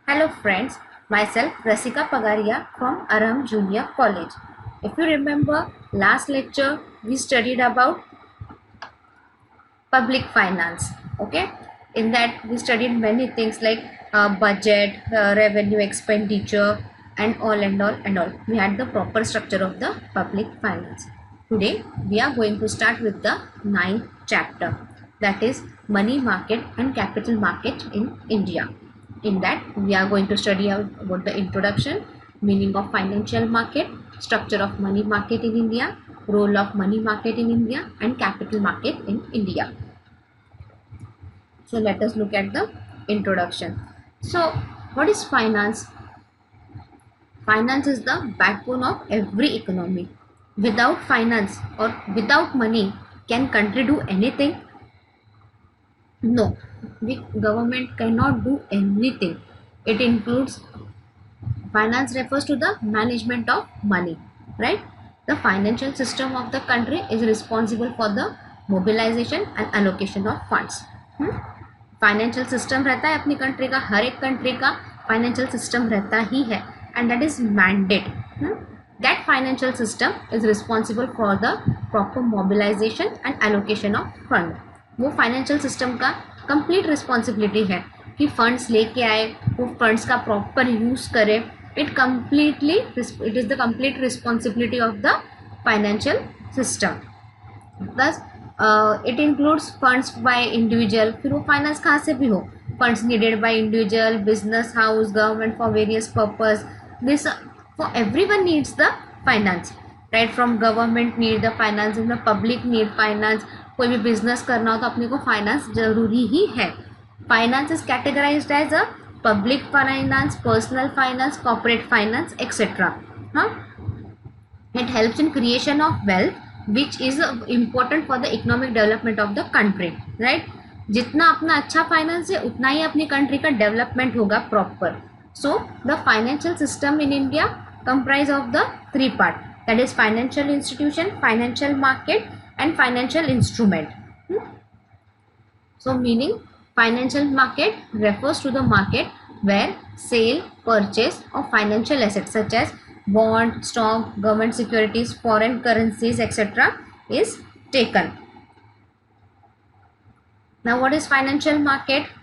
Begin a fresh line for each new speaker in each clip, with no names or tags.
Hello friends, myself Rasika Pagaria from Aram Junior College. If you remember last lecture we studied about public finance. Okay, in that we studied many things like budget, revenue, expenditure and all. We had the proper structure of the public finance. Today we are going to start with the ninth chapter, that is money market and capital market in India. In that we are going to study about the introduction, meaning of financial market, structure of money market in India, role of money market in India and capital market in India. So let us look at the introduction. So what is finance? Finance is the backbone of every economy. Without finance or without money, can country do anything? No, the government cannot do anything. It includes, finance refers to the management of money, right? The financial system of the country is responsible for the mobilization and allocation of funds. Financial system रहता है अपनी country का, हर एक country का financial system रहता ही है and that is mandate. That financial system is responsible for the proper mobilization and allocation of fund. वो फाइनेंशियल सिस्टम का कंप्लीट रिस्पॉन्सिबिलिटी है कि फंड्स लेके आए, वो फंड्स का प्रॉपर यूज़ करे. It is the complete responsibility of the financial system. Plus it includes funds by individual. फिर वो फाइनेंस कहाँ से भी हो, funds needed by individual, business, house, government for various purpose. This for everyone needs the finance, right from government need the finance, public need finance. कोई भी business करना हो तो अपने को फाइनेंस जरूरी ही है. Finance is categorized as a public finance, personal finance, corporate finance etcetera. हाँ, it helps in creation of wealth which is important for the economic development of the country, right? जितना अपना अच्छा फाइनेंस है उतना ही अपनी कंट्री का development होगा proper. So the financial system in India comprise of the three part, that is financial institution, financial market and financial instrument. So meaning financial market refers to the market where sale, purchase of financial assets such as bond, stock, government securities, foreign currencies etc. is taken. Now what is financial market?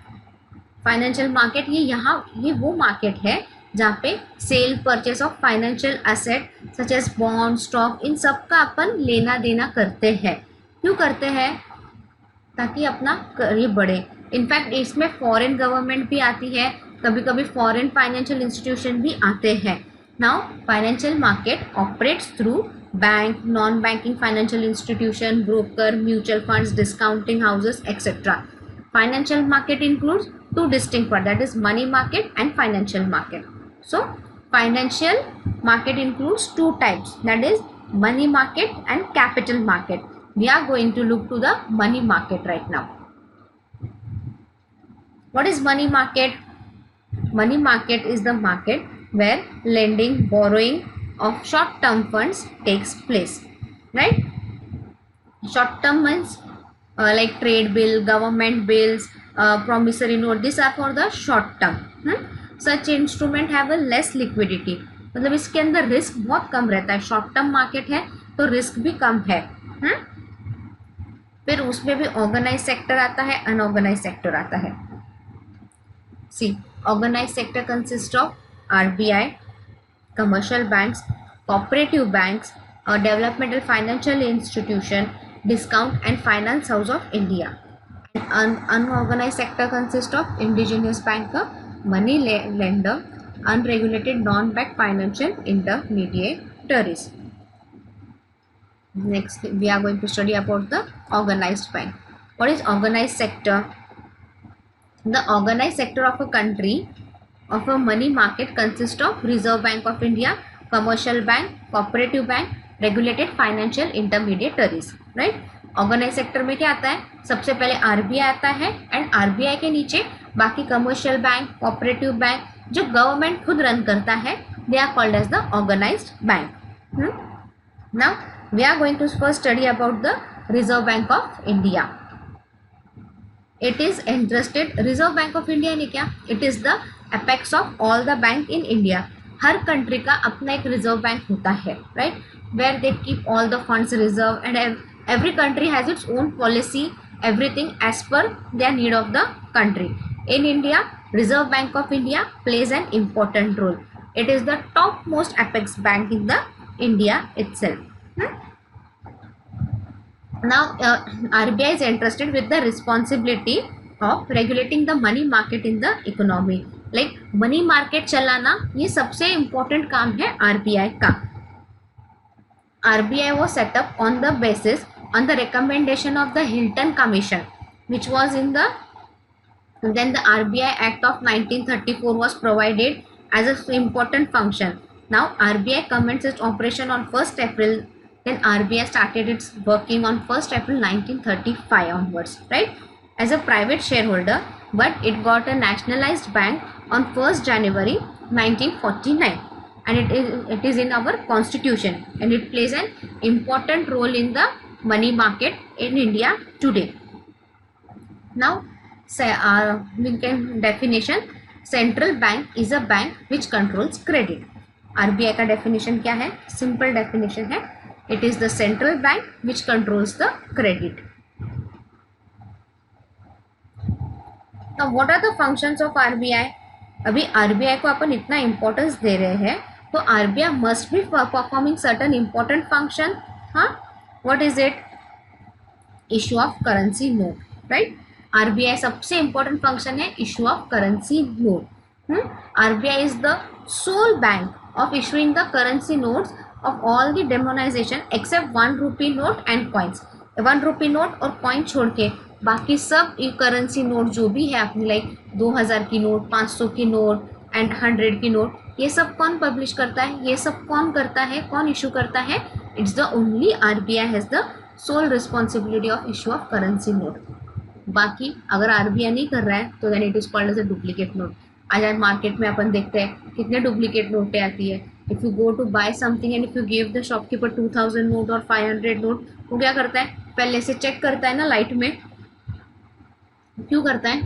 Financial market ये वो market है जहाँ पे sale purchase of financial asset such as bond, stock, इन सब का अपन लेना देना करते हैं. क्यों करते हैं? ताकि अपना ये बढ़े. इनफैक्ट इसमें फॉरेन गवर्नमेंट भी आती है, कभी कभी फॉरेन फाइनेंशियल इंस्टीट्यूशन भी आते हैं. Now financial market operates through bank, non banking financial institution, broker, mutual funds, discounting houses etcetera. Financial market includes two distinct part, that is money market and financial market. So financial market includes two types, that is money market and capital market. We are going to look to the money market right now. What is money market? Money market is the market where lending, borrowing of short term funds takes place, right? Short term means like trade bill, government bills, promissory note, these are for the short term. Such instrument have a less liquidity, मतलब इसके अंदर risk बहुत कम रहता है. Short term market है तो risk भी कम है. फिर उसमें भी ऑर्गेनाइज सेक्टर आता है, अनऑर्गेनाइज सेक्टर आता है. See, organised sector consist of RBI, commercial banks, cooperative banks, developmental financial institution, discount and finance house of India. Unorganized sector consists of indigenous banker, money lender, unregulated non-bank financial intermediaries. Next we are going to study about the organized bank. What is organized sector? The organized sector of a country of a money market consists of Reserve Bank of India, commercial bank, cooperative bank, regulated financial intermediaries, right? Organize sector में क्या आता है? सबसे पहले RBI आता है and RBI के नीचे बाकी कमर्शियल बैंक, कोऑपरेटिव बैंक जो गवर्नमेंट खुद रन करता है, they are called as the organized bank. Now we are going to first study about the reserve bank of India. It is interested, reserve bank of India ने क्या, it is the apex of all the bank in India. हर country का अपना एक reserve bank होता है, right, where they keep all the funds reserve and every country has its own policy, everything as per their need of the country. In India, Reserve Bank of India plays an important role. It is the topmost apex bank in the India itself. Now RBI is entrusted with the responsibility of regulating the money market in the economy. Like money market चलाना ये सबसे important काम है RBI का. RBI was set up on the basis on the recommendation of the Hilton Commission, which was in the, then the RBI Act of 1934 was provided as an important function. Now RBI commenced its operation on 1st April, then RBI started its working on 1st April 1935 onwards, right, as a private shareholder, but it got a nationalized bank on 1st January 1949. And it is in our constitution, and it plays an important role in the money market in India today. Now we can definition, central bank is a bank which controls credit. RBI का definition क्या है, simple definition है, it is the central bank which controls the credit. Now what are the functions of RBI? अभी RBI को अपन इतना importance दे रहे हैं, तो RBI must be performing certain important function. हाँ, what is it? Issue of currency note, right? RBI सबसे important function है issue of currency note. RBI is the sole bank of issuing the currency notes of all the denomination except 1 rupee note and coins. 1 rupee note और coin छोड़ के बाकी सब currency note जो भी है अपनी, लाइक 2000 की नोट, 500 की नोट एंड 100 की नोट, ये सब कौन पब्लिश करता है, ये सब कौन करता है, कौन इशू करता है? It's the only RBI has the sole responsibility of issue of currency note. बाकी अगर RBI नहीं कर रहा है तो then it is called as a duplicate note. आज मार्केट में अपन देखते हैं कितने डुप्लीकेट नोटें आती है. If you go to buy something and if you give the shopkeeper 2000 note और 500 नोट, वो क्या करता है, पहले से चेक करता है ना लाइट में. क्यों करता है?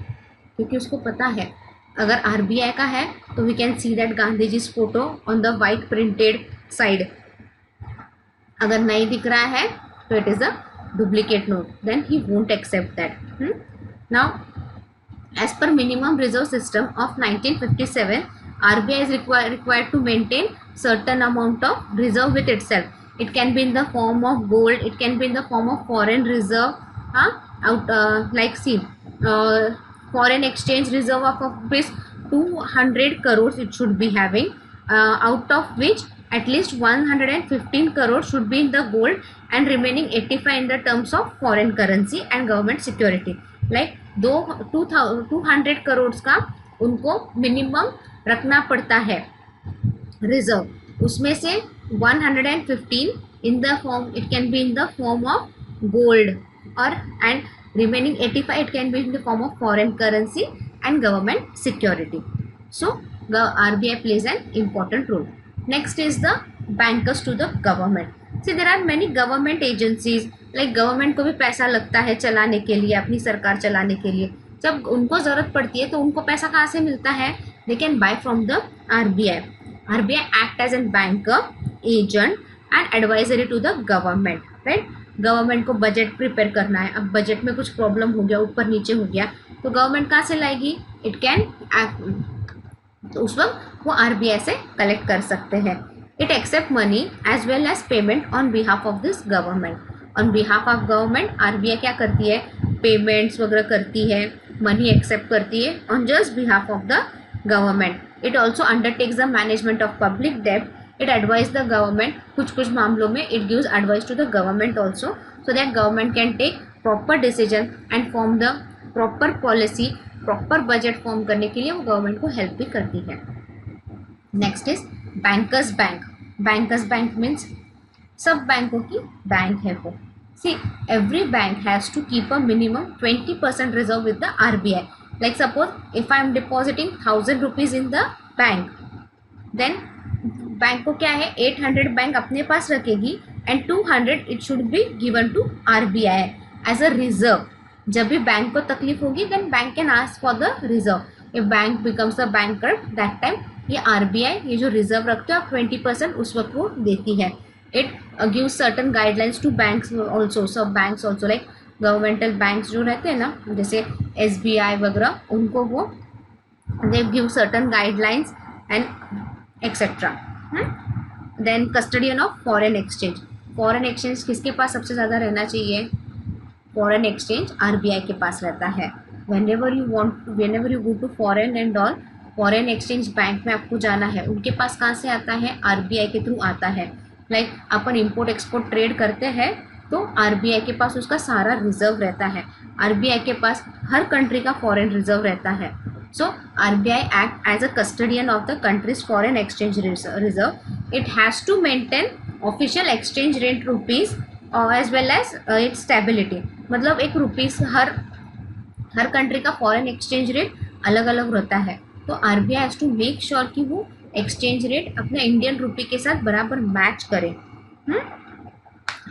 क्योंकि उसको पता है अगर RBI का है तो we can see that Gandhi ji photo on the white printed side. अगर नहीं दिख रहा है तो it is a duplicate note, then he won't accept that. Now as per minimum reserve system of 1957, RBI is required to maintain certain amount of reserve with itself. It can be in the form of gold, it can be in the form of foreign reserve, like see, foreign exchange reserve of rupees 200 crores it should be having, out of which at least 115 crores should be in the gold and remaining 85 in the terms of foreign currency and government security. Like 200 crore का उनको minimum रखना पड़ता है reserve, उसमें से 115 in the form, it can be in the form of gold, और and remaining 85 it can be in the form of foreign currency and government security. So RBI plays an important role. Next is the bankers to the government. See, there are many government agencies, like government को भी पैसा लगता है चलाने के लिए, अपनी सरकार चलाने के लिए. जब उनको ज़रूरत पड़ती है तो उनको पैसा कहाँ से मिलता है? They can buy from the RBI. RBI act as an banker, agent and advisory to the government, right. Government को बजट प्रिपेयर करना है, अब बजट में कुछ प्रॉब्लम हो गया, ऊपर नीचे हो गया, तो गवर्नमेंट कहाँ से लाएगी? इट कैन एक्ट, तो उस वक्त वो RBI से कलेक्ट कर सकते हैं. It accept money as well as payment on behalf of this government. On behalf of government RBI क्या करती है? पेमेंट्स वगैरह करती है, मनी एक्सेप्ट करती है on just behalf of the government. It also undertakes the management of public डेब्ट. It advise the government, कुछ मामलों में it gives advice to the government also, so that government can take proper decision and form the proper policy. Proper budget form करने के लिए वो government को help भी करती है. Next is bankers bank. Bankers bank means सब बैंकों की बैंक है वो. See, every bank has to keep a minimum 20% reserve with the RBI. Like suppose if I am depositing 1000 rupees in the bank, then bank को क्या है, 800 bank अपने पास रखेगी and 200 it should be given to RBI as a reserve. जब भी bank को तकलीफ होगी then bank can ask for the reserve. If bank becomes a bankrupt that time ये आरबीआई ये जो रिजर्व रखते हैं 20% उस वक्त वो देती है। It gives certain guidelines to banks also, सब banks also like governmental banks जो रहते हैं ना जैसे एसबीआई वगैरह, उनको वो दे give certain guidelines and etcetera. Then custodian of foreign exchange, foreign exchange किसके पास सबसे ज़्यादा रहना चाहिए? फॉरेन एक्सचेंज आरबीआई के पास रहता है। whenever you go to foreign and all, foreign exchange bank में आपको जाना है, उनके पास कहाँ से आता है? आरबीआई के थ्रू आता है। लाइक अपन इंपोर्ट एक्सपोर्ट ट्रेड करते हैं तो आरबीआई के पास उसका सारा रिजर्व रहता है। आरबीआई के पास हर कंट्री का फॉरेन रिजर्व रहता है। So RBI act as a custodian of the country's foreign exchange reserve. It has to maintain official exchange rate rupees as well as its stability. मतलब एक रुपीज़ हर कंट्री का फॉरेन एक्सचेंज रेट अलग अलग रहता है, तो RBI has to make sure कि वो एक्सचेंज रेट अपने इंडियन रुपी के साथ बराबर मैच करे।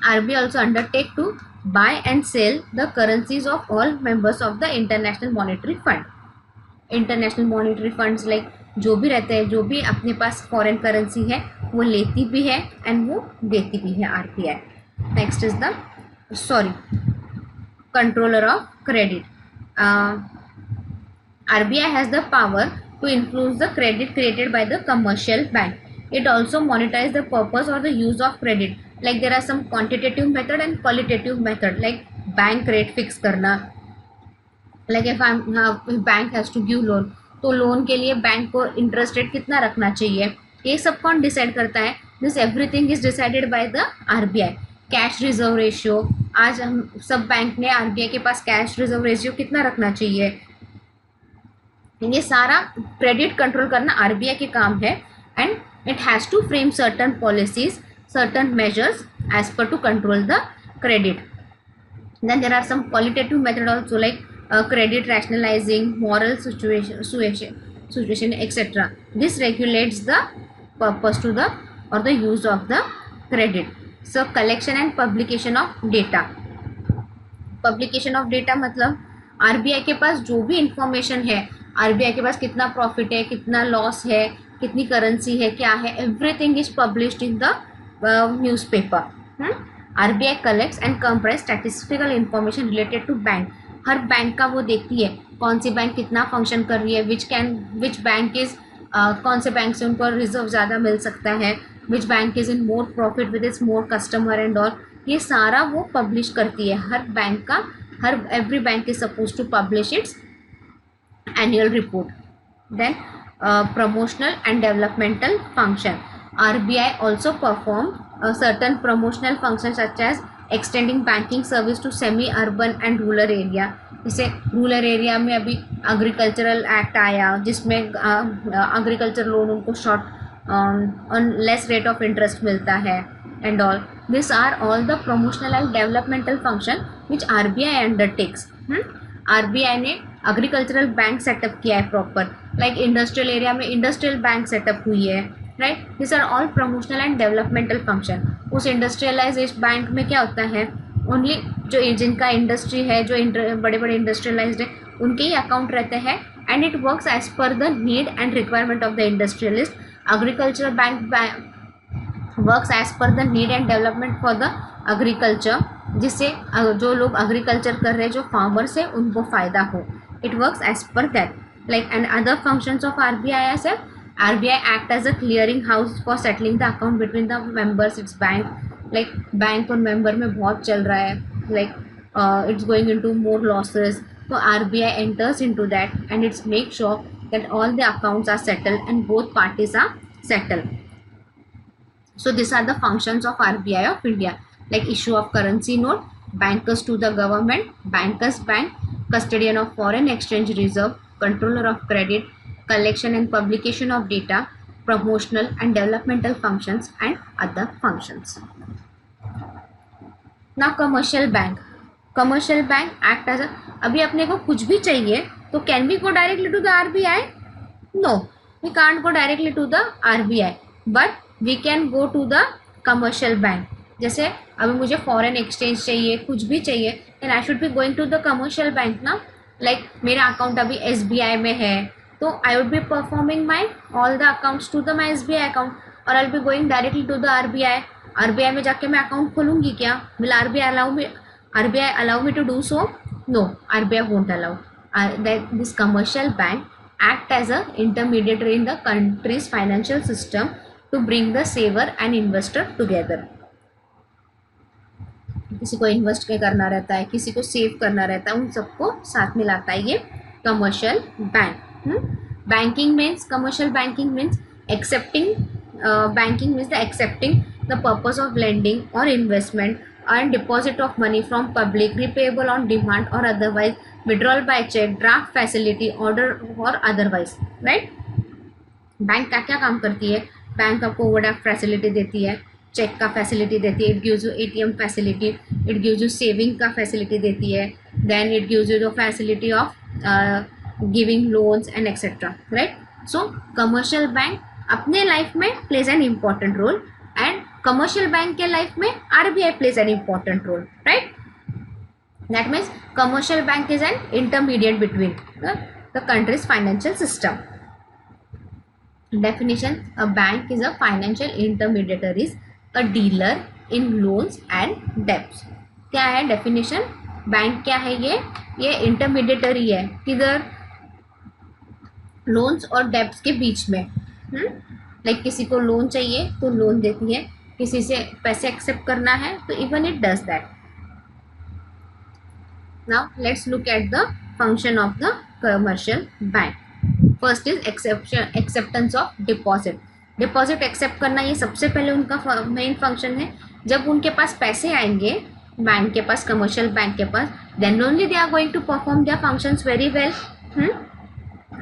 RBI also undertake to buy and sell the currencies of all members of the international monetary fund. International monetary funds like जो भी रहते हैं, जो भी अपने पास फॉरेन करेंसी है वो लेती भी है एंड वो देती भी है RBI. Next is the controller of credit. RBI has the power to influence the credit created by the commercial bank. It also monitors the purpose or the use of credit. Like there are some quantitative method and qualitative method, like bank rate fix करना। Like if bank has to give loan, तो loan के लिए bank को interest rate कितना रखना चाहिए, ये सब कौन डिसाइड करता है? This everything is decided by the RBI. Cash reserve ratio, आज हम सब बैंक ने आरबीआई के पास कैश रिजर्व रेशियो कितना रखना चाहिए, ये सारा क्रेडिट कंट्रोल करना आरबीआई के काम है। And it has to frame certain policies, certain measures as per to control the credit. Then there are some qualitative method also like credit rationalizing, moral situation, etc. This regulates the purpose to the or the use of the credit. So collection and publication of data. Publication of data मतलब RBI के पास जो भी information है, RBI के पास कितना profit है, कितना loss है, कितनी करेंसी है, क्या है, everything is published in the newspaper. RBI collects and compress statistical information related to bank. हर बैंक का वो देखती है कौन सी बैंक कितना फंक्शन कर रही है, विच बैंक इज कौन से बैंक से उनको रिजर्व ज़्यादा मिल सकता है, which bank is in more profit with its more customer and all, ये सारा वो पब्लिश करती है। हर बैंक का every bank is suppose to publish its annual report. Then promotional and developmental function. RBI also perform certain promotional functions such as extending banking service to semi-urban and rural area. जैसे rural area में अभी agricultural act आया जिसमें agriculture loan उनको short on less rate of interest मिलता है and all. This are all the promotional and developmental function which RBI undertakes. RBI ने agricultural bank setup किया है प्रॉपर, लाइक इंडस्ट्रियल एरिया में industrial bank setup हुई है, right. This are all promotional and developmental function. उस industrialized bank में क्या होता है, ओनली जो जिनका इंडस्ट्री है, जो बड़े बड़े इंडस्ट्रियलाइज्ड है, उनके ही अकाउंट रहते हैं and it works as per the need and requirement of the industrialist. Agricultural bank works as per the need and development for the agriculture, जिससे जो लोग एग्रीकल्चर कर रहे हैं, जो फार्मर्स है, उनको फ़ायदा हो। It works as per that. Like and other functions of RBI as a RBI act as a clearing house for settling the account between the members. Its bank, like bank और member में बहुत चल रहा है, like it's going into more losses. So RBI enters into that and it's make sure that all the accounts are settled and both parties are settled. So these are the functions of RBI of India, like issue of currency note, bankers to the government, bankers bank, custodian of foreign exchange reserve, controller of credit, collection and publication of data, promotional and developmental functions and other functions. Now commercial bank. Commercial bank act as a, अभी अपने को कुछ भी चाहिए तो can we go directly to the RBI? No, we can't go directly to the RBI, but we can go to the commercial bank. जैसे अभी मुझे फॉरेन एक्सचेंज चाहिए, कुछ भी चाहिए, then I should be going to the commercial bank ना. Like मेरा account अभी SBI में है, तो I would be performing my all the accounts to the my SBI account, और I will be going directly to the RBI में जाके मैं अकाउंट खोलूंगी क्या? Will RBI allow me to do so? No, RBI won't allow. That this commercial bank act as a intermediary in the country's financial system to bring the saver and investor together. किसी को invest करना रहता है, किसी को save करना रहता है, उन सबको साथ में लाता है ये commercial bank. Banking means, commercial banking means accepting, banking means the accepting the purpose of lending or investment and deposit of money from public, repayable on demand or otherwise, withdrawal by check, draft facility, order or otherwise, right? Bank क्या क्या काम करती है? Bank आपको overdraft facility देती है, check का facility देती है, it gives you ATM facility, it gives you saving का फैसिलिटी देती है, then it gives you the facility of giving loans and etcetera, right? So commercial bank अपने लाइफ में plays an important role, and commercial bank के life में RBI plays an important role, right? That means commercial bank is an intermediate between the country's financial system. Definition: a bank is a financial intermediary, a dealer in loans and debts. क्या है definition? Bank क्या है? ये intermediary है, किधर? Loans और debts के बीच में. लाइक किसी को लोन चाहिए तो लोन देती है, किसी से पैसे एक्सेप्ट करना है तो even it does that. Now let's look at the function of the commercial bank. First is acceptance of deposit. Deposit accept करना, ये सबसे पहले उनका मेन फंक्शन है. जब उनके पास पैसे आएंगे बैंक के पास, कमर्शियल बैंक के पास, then only they are going to perform their functions very well.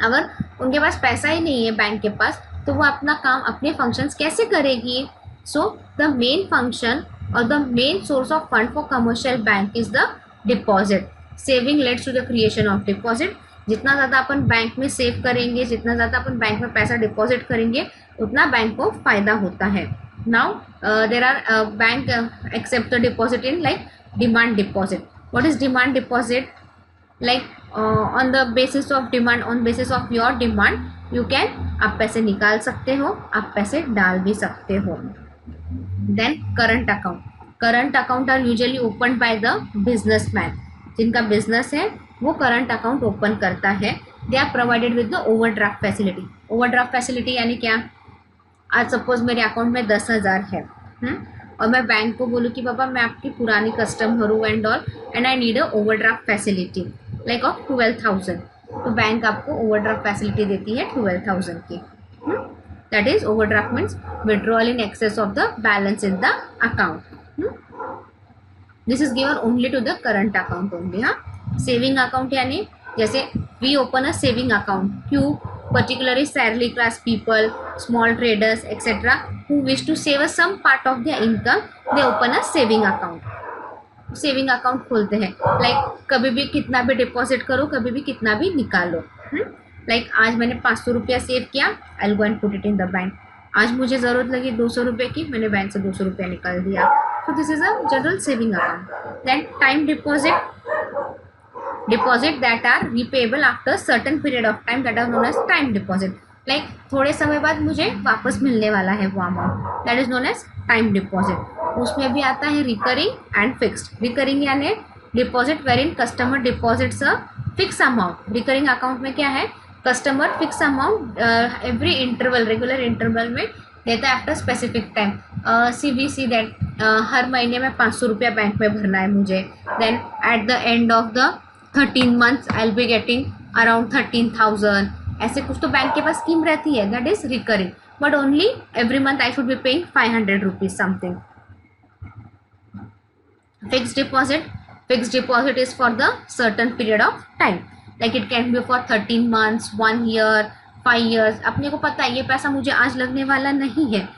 अगर उनके पास पैसा ही नहीं है बैंक के पास, तो वो अपना काम, अपने फंक्शंस कैसे करेगी? सो द मेन फंक्शन और the main source of fund for commercial bank is the deposit. Saving leads to the creation of deposit. जितना ज़्यादा अपन बैंक में सेव करेंगे, जितना ज़्यादा अपन बैंक में पैसा डिपॉजिट करेंगे, उतना बैंक को फ़ायदा होता है. Now there are bank accept the deposit in like demand deposit. What is demand deposit? Like on the basis of demand, on basis of your demand you can, आप पैसे निकाल सकते हो, आप पैसे डाल भी सकते हो. Then current account. Current account are usually open by the businessman. जिनका बिजनेस है वो करंट अकाउंट ओपन करता है. They are provided with the overdraft facility. Overdraft facility यानी क्या? आज सपोज मेरे अकाउंट में 10,000 है, और मैं बैंक को बोलूँ कि बाबा मैं आपकी पुरानी कस्टमर हूँ and all, and I need a overdraft facility like of 12,000. तो बैंक आपको ओवरड्राफ्ट फैसिलिटी देती है 12,000 की. That is overdraft means withdrawal in excess of the balance in the account. This is given only to the current account only. Saving account यानी जैसे we open a saving account. क्यों? Particularly salary class people, small traders etcetera who wish to save a some part of their income, they open a saving account. Saving account खोलते हैं. Like कभी भी कितना भी deposit करो, कभी भी कितना भी निकालो. लाइक आज मैंने 500 रुपया सेव किया, I will go and put it in the bank. आज मुझे ज़रूरत लगी 200 रुपये की, मैंने बैंक से 200 रुपया निकाल दिया. So this is a general saving account. Then time deposit. Deposit that are repayable after certain period of time, that are known as time deposit. Like थोड़े समय बाद मुझे वापस मिलने वाला है वो amount, that is known as time deposit. उसमें भी आता है रिकरिंग एंड फिक्स्ड. रिकरिंग यानी deposit where in customer deposits a fix amount. Recurring account में क्या है? Customer fix amount every interval, regular interval में देता है after specific time. CVC that हर महीने में 500 रुपया बैंक में भरना है मुझे. Then at the end of the 13 months I will be getting around 13,000. ऐसे कुछ तो बैंक के पास स्कीम रहती है, that is recurring. But only every month I should be paying 500 rupees something. Fixed deposit. Fixed deposit is for the certain period of time, like it can B for 13 months, 1 year, 5 years. अपने को पता है ये पैसा मुझे आज लगने वाला नहीं है,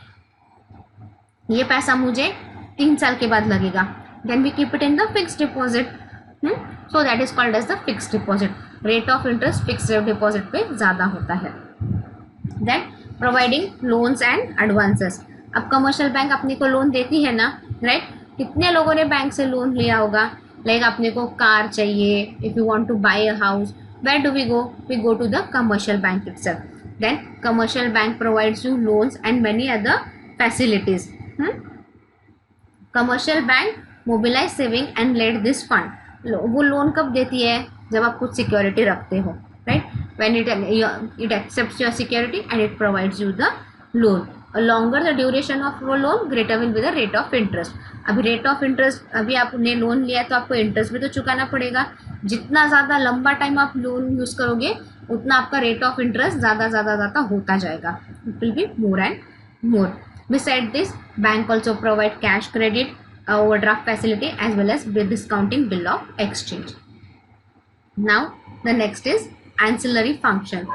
ये पैसा मुझे 3 साल के बाद लगेगा. Then we keep it in the fixed deposit. So that is called as the fixed deposit. Rate of interest fixed deposit पे ज़्यादा होता है. Then providing loans and advances. अब कमर्शियल बैंक अपने को लोन देती है ना, राइट? कितने लोगों ने बैंक से लोन लिया होगा? लाइक अपने को कार चाहिए, if you want to buy a house, where do we go to the commercial bank itself. Then commercial bank provides you loans and many other facilities. Commercial bank mobilise saving and let this fund, वो loan कब देती है? जब आप कुछ security रखते हो, right? When it accepts your security and it provides you the loan. Longer the duration of वो loan, greater will be the rate of interest. अभी रेट ऑफ इंटरेस्ट, अभी आपने लोन लिया है तो आपको इंटरेस्ट भी तो चुकाना पड़ेगा. जितना ज़्यादा लंबा टाइम आप लोन यूज़ करोगे उतना आपका रेट ऑफ इंटरेस्ट ज़्यादा होता जाएगा. It will be more and more. Besides this, bank also provide cash credit, overdraft facility as well as discounting bill of exchange. Now the next is ancillary function.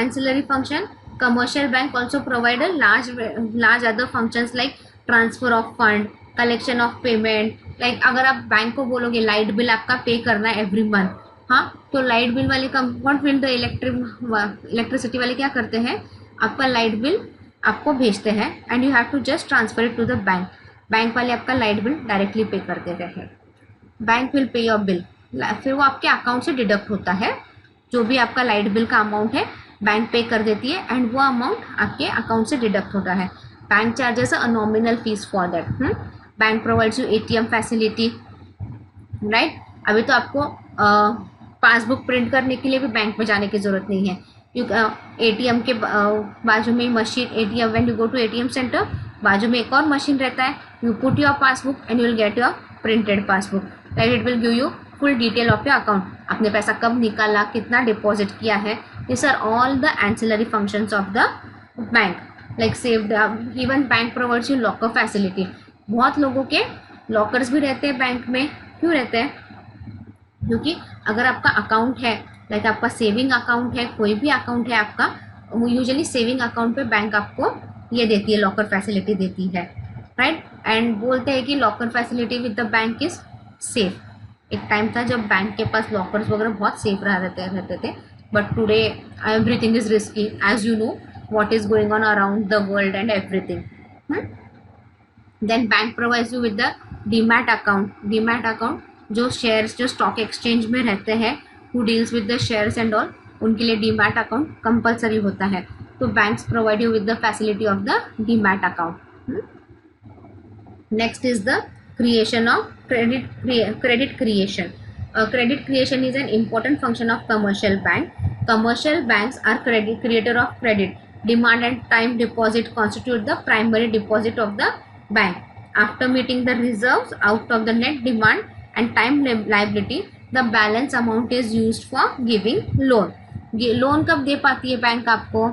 Ancillary function, commercial bank also provide a large other functions like transfer of fund, collection of payment. Like अगर आप bank को बोलोगे light bill आपका पे करना है every month, हाँ, तो लाइट बिल वाले का व्हाट विल द इलेक्ट्रिसिटी वाले क्या करते हैं? आपका लाइट बिल आपको भेजते हैं and you have to just transfer it to the bank. Bank वाले आपका लाइट बिल डायरेक्टली पे कर देते हैं. Bank will pay your bill, फिर वो आपके अकाउंट से डिडक्ट होता है. जो भी आपका लाइट बिल का अमाउंट है बैंक पे कर देती है एंड वो अमाउंट आपके अकाउंट से डिडक्ट होता है. Bank charges a nominal fees for that. Bank provides you ATM facility, right? अभी तो आपको पासबुक प्रिंट करने के लिए भी बैंक में जाने की ज़रूरत नहीं है. एटीएम के बाजू में machine, ATM, when you go to ATM center, बाजू में एक और मशीन रहता है. You put your passbook and you will get your printed passbook. Like it will give you full detail of your account. आपने पैसा कब निकाला, कितना डिपॉजिट किया है. This are all the ancillary functions of the bank. Like saved, even bank provides you locker facility. बहुत लोगों के लॉकर्स भी रहते हैं बैंक में. क्यों रहते हैं? क्योंकि अगर आपका अकाउंट है, लाइक आपका सेविंग अकाउंट है, कोई भी अकाउंट है आपका, वो यूजुअली सेविंग अकाउंट पे बैंक आपको ये देती है, लॉकर फैसिलिटी देती है, राइट? एंड बोलते हैं कि locker facility with the bank is safe. एक टाइम था जब बैंक के पास लॉकर्स वगैरह बहुत सेफ रहते थे, but today everything is risky, as you know what is going on around the world and everything. Then bank provides you with the demat account. Demat account जो shares जो stock exchange में रहते हैं, who deals with the shares and all, उनके लिए demat account compulsory होता है. तो banks provide you with the facility of the demat account. Next is the creation of credit creation. Credit creation is an important function of commercial bank. Commercial banks are creator of credit. Demand and time deposit constitute the primary deposit of the bank. After meeting the reserves out of the net demand and time liability, the balance amount is used for giving loan. Loan कब दे पाती है bank आपको?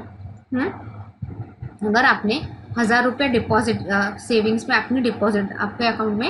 अगर आपने 1000 रुपये deposit savings में आपने deposit आपके अकाउंट में,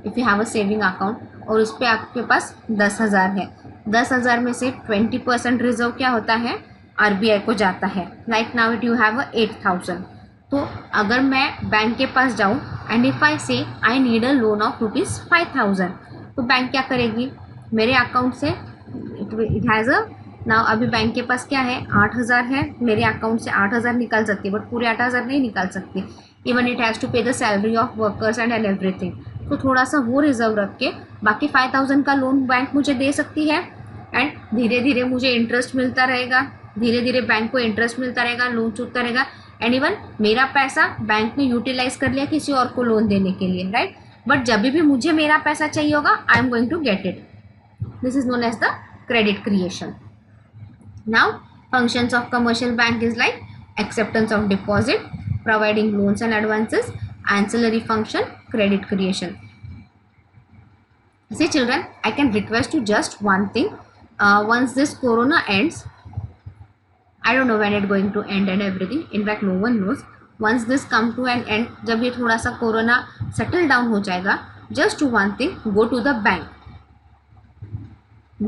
if you have a saving account, और उस पर आपके पास 10,000 है, 10,000 में से 20% रिजर्व क्या होता है? आरबीआई को जाता है. Like now it you have 8,000. तो अगर मैं बैंक के पास जाऊँ एंड इफ आई से I need a loan of ₹5,000, तो बैंक क्या करेगी? मेरे अकाउंट से इट हैज़ अ नाउ, अभी बैंक के पास क्या है? 8,000 है. मेरे अकाउंट से 8,000 निकाल सकती है, बट पूरे 8,000 नहीं निकाल सकती. इवन इट हैज़ टू पे the salary of workers and everything. तो थोड़ा सा वो रिजर्व रख के बाकी 5,000 का लोन बैंक मुझे दे सकती है. एंड धीरे धीरे मुझे इंटरेस्ट मिलता रहेगा, धीरे धीरे बैंक को इंटरेस्ट मिलता रहेगा, लोन चुकता रहेगा. एंड इवन मेरा पैसा बैंक ने यूटिलाइज कर लिया किसी और को लोन देने के लिए, राइट? बट जब भी मुझे मेरा पैसा चाहिए होगा, I am going to get it. This is known as the credit creation. Now, functions of commercial bank is like acceptance of deposit, providing loans and advances, ancillary function, credit creation. See children, I can request you just one thing. Once this corona ends, I don't know when it's going to end and everything. In fact, no one knows. Once this come to an end, जब ये थोड़ा सा corona settle down हो जाएगा, just do one thing, go to the bank.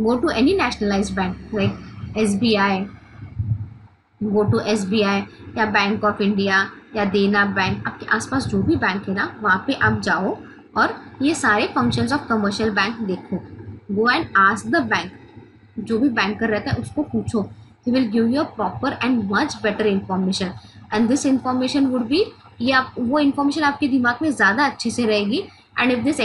Go to any nationalized bank like SBI, go to SBI या bank of India या Dena bank, आपके आसपास जो भी बैंक है ना, वहाँ पे आप जाओ और ये सारे फंक्शंस ऑफ कमर्शियल बैंक देखो. Go and ask the bank, जो भी बैंकर रहता है उसको पूछो. He will give you a proper and much better information. And this information would be, ये आप वो इन्फॉर्मेशन आपके दिमाग में ज़्यादा अच्छे से रहेगी and if this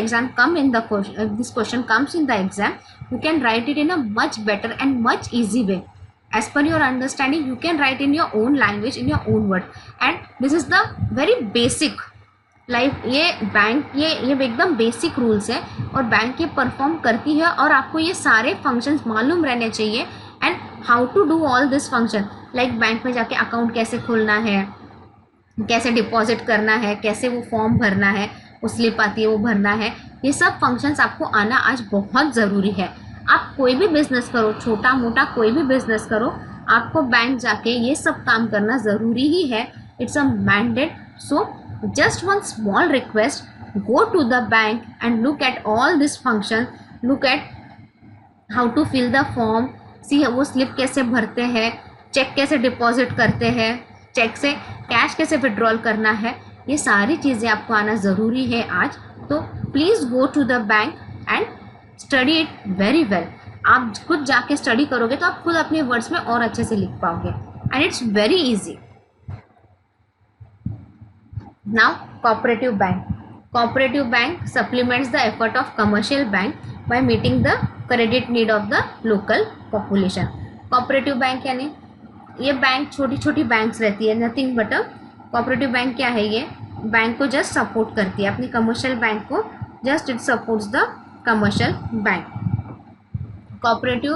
question comes in the exam, you can write it in a much better and much easy way. As per your understanding, you can write in your own language, in your own word, and this is the very basic like ये bank ये एकदम basic rules है और bank ये perform करती है और आपको ये सारे फंक्शंस मालूम रहने चाहिए and how to do all this function like bank में जाके अकाउंट कैसे खोलना है, कैसे डिपॉजिट करना है, कैसे वो फॉर्म भरना है, वो स्लिप आती है वो भरना है, ये सब फंक्शंस आपको आना आज बहुत ज़रूरी है। आप कोई भी बिजनेस करो, छोटा मोटा कोई भी बिजनेस करो, आपको बैंक जाके ये सब काम करना ज़रूरी ही है। It's a mandate. So just one small request, go to the bank and look at all this function, look at how to fill the form, see वो स्लिप कैसे भरते हैं, चेक कैसे डिपॉजिट करते हैं, चेक से कैश कैसे withdrawal करना है, ये सारी चीज़ें आपको आना ज़रूरी है आज। तो please go to the bank and study it very well. आप खुद जाके स्टडी करोगे तो आप खुद अपने वर्ड्स में और अच्छे से लिख पाओगे and it's very easy. Now, cooperative bank. Cooperative bank supplements the effort of commercial bank by meeting the credit need of the local population. Cooperative bank यानी ये बैंक छोटी छोटी बैंक्स रहती है, nothing but a cooperative bank क्या है, ये bank को जस्ट सपोर्ट करती है, अपनी कमर्शियल बैंक को just it supports the commercial bank. Cooperative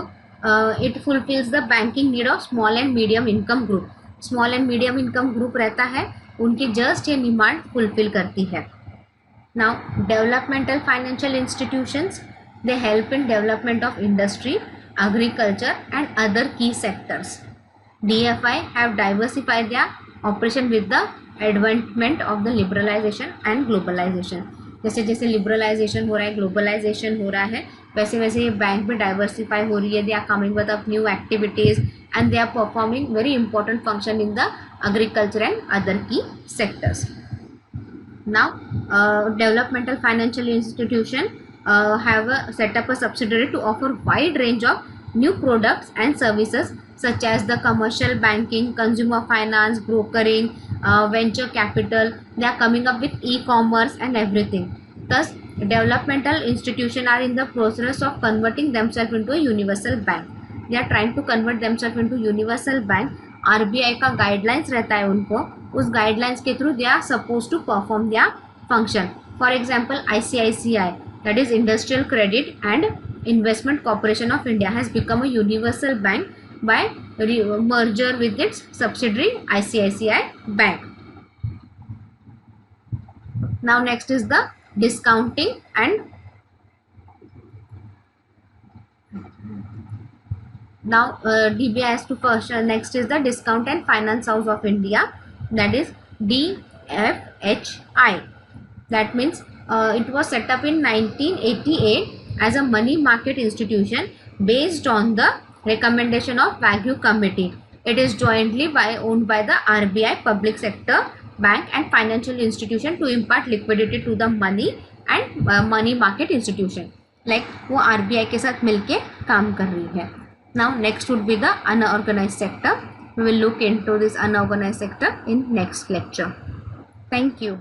it fulfils the banking need of small and medium income group. Small and medium income group रहता है, उनकी जस्ट ये डिमांड फुलफिल करती है। Now developmental financial institutions, they help in development of industry, agriculture and other key sectors. DFI have diversified their operation with the advancement of the liberalisation and globalisation. जैसे जैसे liberalisation हो रहा है, globalisation हो रहा है, वैसे वैसे ये बैंक भी डाइवर्सिफाई हो रही है। They are coming with up new activities and they are performing very important function in the agriculture and other key sectors. Now developmental financial institution have set up a subsidiary to offer wide range of new products and services such as the commercial banking, consumer finance, brokering, venture capital. They are coming up with e-commerce and everything. Thus developmental institutions are in the process of converting themselves into a universal bank. They are trying to convert themselves into universal bank. RBI का guidelines रहता है उनको, उस guidelines के through they are suppose to perform their function. For example ICICI, that is Industrial Credit and Investment Corporation of India, has become a universal bank by merger with its subsidiary ICICI Bank. Now next is the discounting and now DBI has to first next is the Discount and Finance House of India, that is DFHI. That means it was set up in 1988 as a money market institution based on the recommendation of Wagyu Committee. It is jointly owned by the RBI, public sector bank and financial institution to impart liquidity to the money and money market institution. Like वो RBI के साथ मिलके काम कर रही है। Now next would be the unorganized sector. We will look into this unorganized sector in next lecture. Thank you.